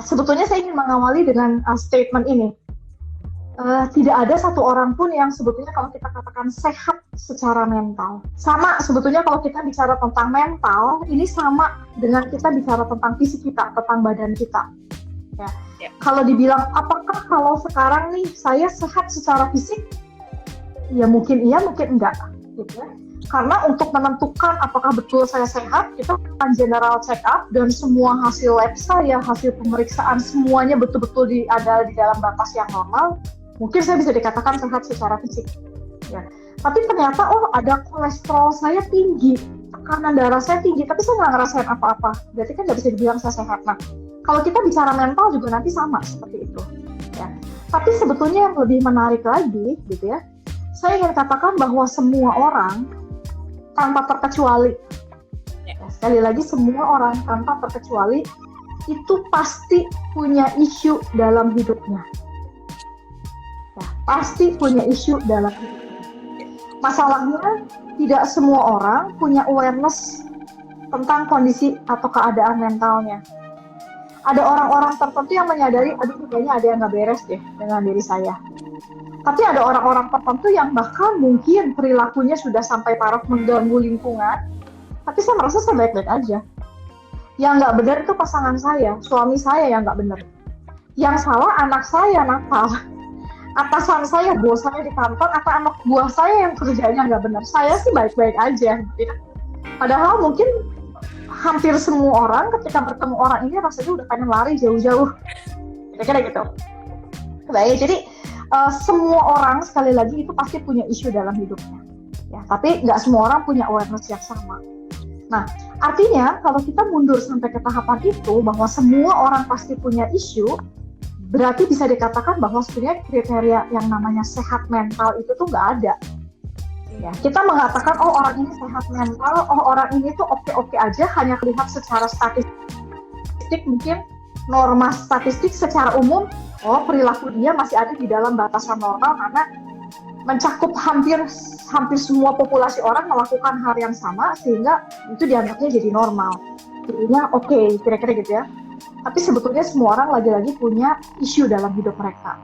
Sebetulnya saya ingin mengawali dengan statement ini. Tidak ada satu orang pun yang sebetulnya kalau kita katakan sehat secara mental. Sama sebetulnya kalau kita bicara tentang mental, ini sama dengan kita bicara tentang fisik kita, tentang badan kita. Ya. Kalau dibilang, apakah kalau sekarang nih saya sehat secara fisik? Ya mungkin iya, mungkin enggak. Gitu ya. Karena untuk menentukan apakah betul saya sehat, kita akan general check up dan semua hasil lab saya, hasil pemeriksaan semuanya betul-betul ada di dalam batas yang normal. Mungkin saya bisa dikatakan sehat secara fisik. Ya. Tapi ternyata ada kolesterol saya tinggi, tekanan darah saya tinggi, tapi saya nggak ngerasain apa-apa. Berarti kan nggak bisa dibilang saya sehat. Nah, kalau kita bicara mental juga nanti sama seperti itu. Ya. Tapi sebetulnya yang lebih menarik lagi, gitu ya, saya ingin katakan bahwa semua orang tanpa terkecuali, sekali lagi semua orang tanpa terkecuali itu pasti punya isu dalam hidupnya. Ya, pasti punya isu dalam hidupnya. Masalahnya tidak semua orang punya awareness tentang kondisi atau keadaan mentalnya. Ada orang-orang tertentu yang menyadari, aduh kayaknya ada yang nggak beres deh dengan diri saya. Tapi ada orang-orang tertentu yang bahkan mungkin perilakunya sudah sampai taraf mengganggu lingkungan, tapi saya merasa saya baik-baik aja. Yang nggak benar itu pasangan saya, suami saya yang nggak benar. Yang salah anak saya nakal, atasan saya, bos saya di kantor, atau anak buah saya yang kerjanya nggak benar. Saya sih baik-baik aja. Gitu. Padahal mungkin hampir semua orang ketika bertemu orang ini rasanya udah pengen lari jauh-jauh. Kira-kira gitu. Baik, jadi semua orang sekali lagi itu pasti punya isu dalam hidupnya, ya. Tapi nggak semua orang punya awareness yang sama. Nah, artinya kalau kita mundur sampai ke tahapan itu bahwa semua orang pasti punya isu, berarti bisa dikatakan bahwa sebenarnya kriteria yang namanya sehat mental itu tuh nggak ada. Ya, kita mengatakan orang ini sehat mental, orang ini tuh oke-oke aja, hanya terlihat secara statistik mungkin norma statistik secara umum. Perilaku dia masih ada di dalam batasan normal karena mencakup hampir semua populasi orang melakukan hal yang sama sehingga itu dianggapnya jadi normal. Jadinya oke, kira-kira gitu ya. Tapi sebetulnya semua orang lagi-lagi punya isu dalam hidup mereka.